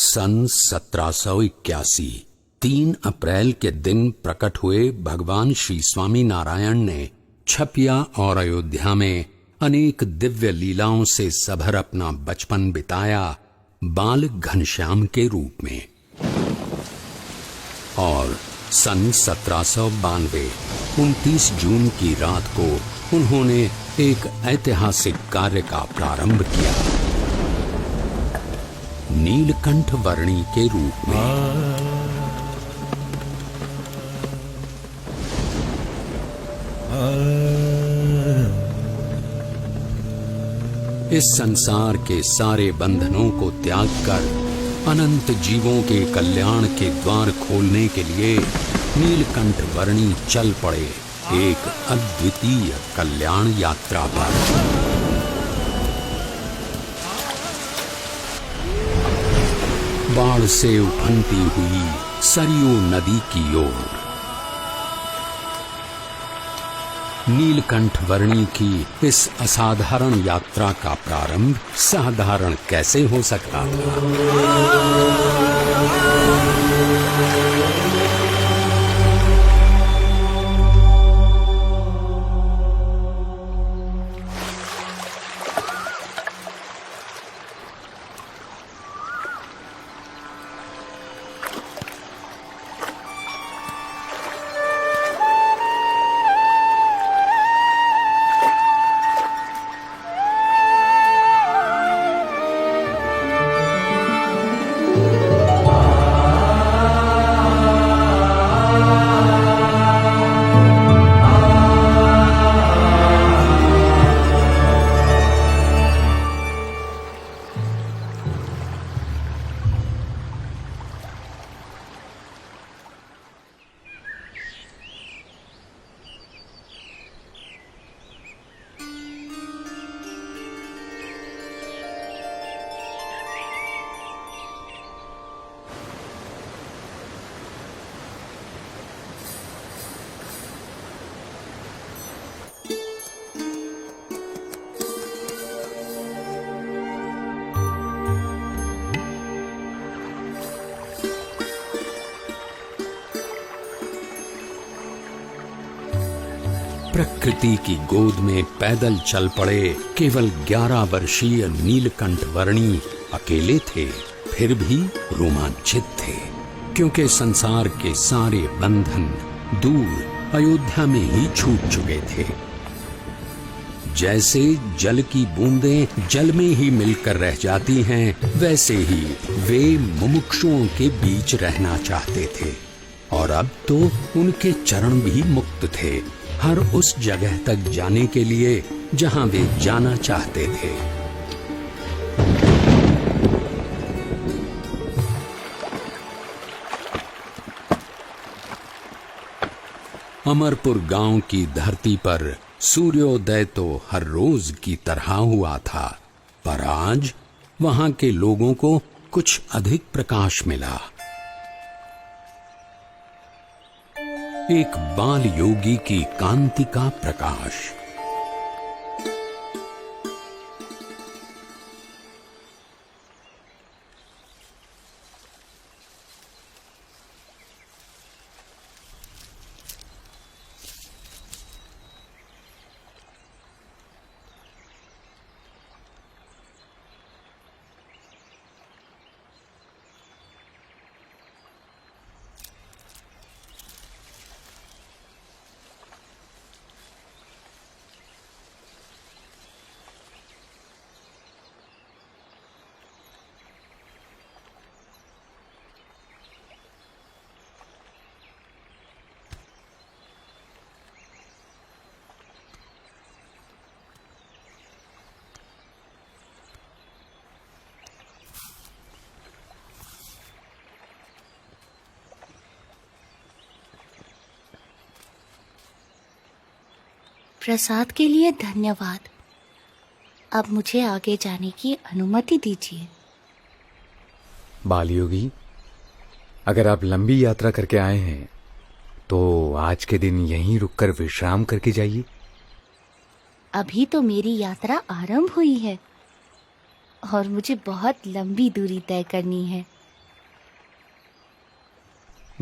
सन 1781 3 अप्रैल के दिन प्रकट हुए भगवान श्री स्वामी नारायण ने छपिया और अयोध्या में अनेक दिव्य लीलाओं से सभर अपना बचपन बिताया बाल घनश्याम के रूप में। और सन 1792 29 जून की रात को उन्होंने एक ऐतिहासिक कार्य का प्रारंभ किया, नीलकंठ वर्णी के रूप में। इस संसार के सारे बंधनों को त्याग कर अनंत जीवों के कल्याण के द्वार खोलने के लिए नीलकंठ वर्णी चल पड़े एक अद्वितीय कल्याण यात्रा पर। बाढ़ से उफनती हुई सरयू नदी की ओर नीलकंठ वर्णी की इस असाधारण यात्रा का प्रारंभ साधारण कैसे हो सकता था। प्रकृति की गोद में पैदल चल पड़े केवल 11 वर्षीय नीलकंठ वर्णी अकेले थे, फिर भी रोमांचित थे, क्योंकि संसार के सारे बंधन दूर अयोध्या में ही छूट चुके थे। जैसे जल की बूंदें जल में ही मिलकर रह जाती हैं, वैसे ही वे मुमुक्षुओं के बीच रहना चाहते थे। और अब तो उनके चरण भी मुक्त थे हर उस जगह तक जाने के लिए जहां वे जाना चाहते थे। अमरपुर गांव की धरती पर सूर्योदय तो हर रोज की तरह हुआ था, पर आज वहां के लोगों को कुछ अधिक प्रकाश मिला। एक बाल योगी की कांति का प्रकाश। प्रसाद के लिए धन्यवाद। अब मुझे आगे जाने की अनुमति दीजिए। बालयोगी, अगर आप लंबी यात्रा करके आए हैं तो आज के दिन यहीं रुककर विश्राम करके जाइए। अभी तो मेरी यात्रा आरंभ हुई है और मुझे बहुत लंबी दूरी तय करनी है।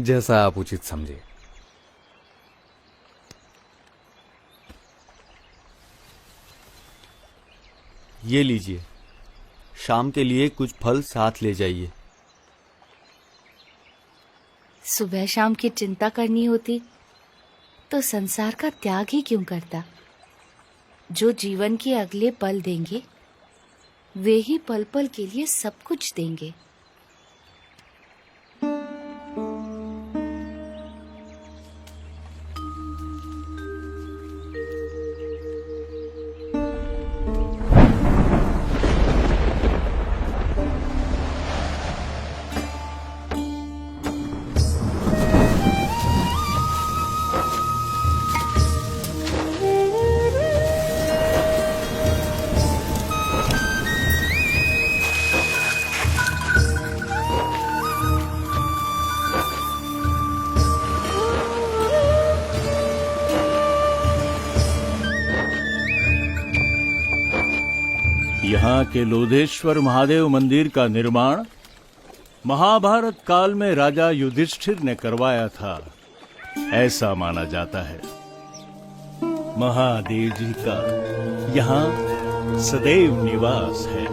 जैसा आप उचित समझे। ये लीजिए, शाम के लिए कुछ फल साथ ले जाइए। सुबह शाम की चिंता करनी होती तो संसार का त्याग ही क्यों करता। जो जीवन के अगले पल देंगे वे ही पल पल के लिए सब कुछ देंगे। यहाँ के लोधेश्वर महादेव मंदिर का निर्माण महाभारत काल में राजा युधिष्ठिर ने करवाया था, ऐसा माना जाता है। महादेव जी का यहाँ सदैव निवास है।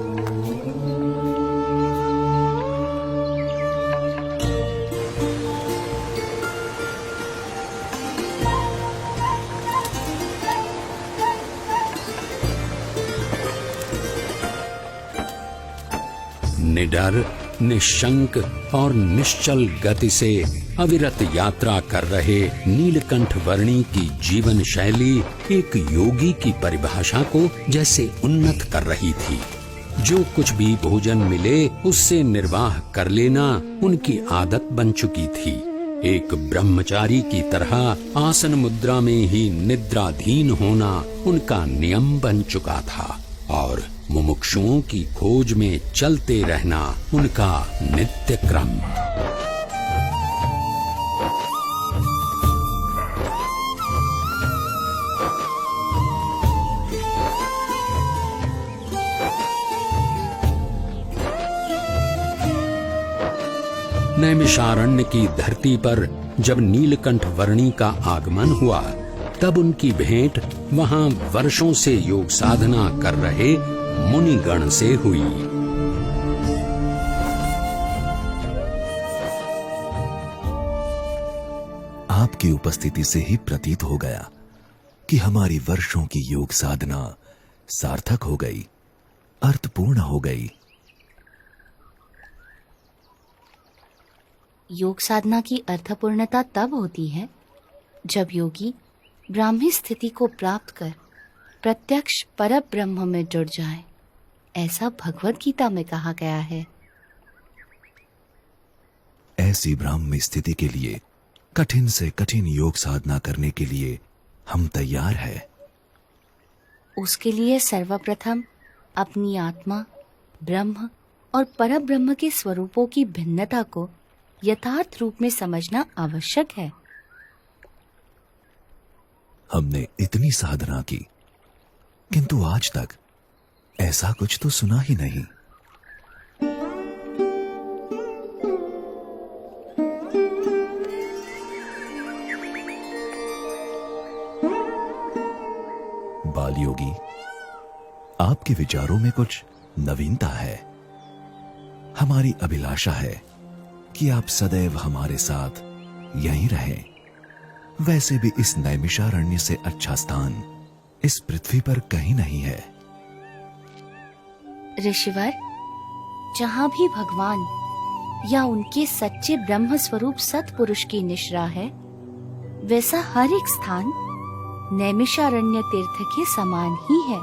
निडर, निशंक और निश्चल गति से अविरत यात्रा कर रहे नीलकंठ वर्णी की जीवन शैली एक योगी की परिभाषा को जैसे उन्नत कर रही थी। जो कुछ भी भोजन मिले उससे निर्वाह कर लेना उनकी आदत बन चुकी थी। एक ब्रह्मचारी की तरह आसन मुद्रा में ही निद्राधीन होना उनका नियम बन चुका था और मुमुक्षुओं की खोज में चलते रहना उनका नित्य क्रम। नैमिषारण्य की धरती पर जब नीलकंठ वर्णी का आगमन हुआ तब उनकी भेंट वहां वर्षों से योग साधना कर रहे मुनिगण से हुई। आपकी उपस्थिति से ही प्रतीत हो गया कि हमारी वर्षों की योग साधना सार्थक हो गई, अर्थपूर्ण हो गई। योग साधना की अर्थपूर्णता तब होती है जब योगी ब्राह्मी स्थिति को प्राप्त कर प्रत्यक्ष परब्रह्म में जुड़ जाए, ऐसा भगवत गीता में कहा गया है। ऐसी ब्राह्मी स्थिति के लिए कठिन से कठिन योग साधना करने के लिए हम तैयार हैं। उसके लिए सर्वप्रथम अपनी आत्मा, ब्रह्म और परब्रह्म के स्वरूपों की भिन्नता को यथार्थ रूप में समझना आवश्यक है। हमने इतनी साधना की किंतु आज तक ऐसा कुछ तो सुना ही नहीं। बाल योगी, आपके विचारों में कुछ नवीनता है। हमारी अभिलाषा है कि आप सदैव हमारे साथ यहीं रहें। वैसे भी इस नैमिषारण्य से अच्छा स्थान इस पृथ्वी पर कहीं नहीं है। ऋषिवर, जहां भी भगवान या उनके सच्चे ब्रह्म स्वरूप सत्पुरुष की निश्रा है, वैसा हर एक स्थान नैमिषारण्य तीर्थ के समान ही है।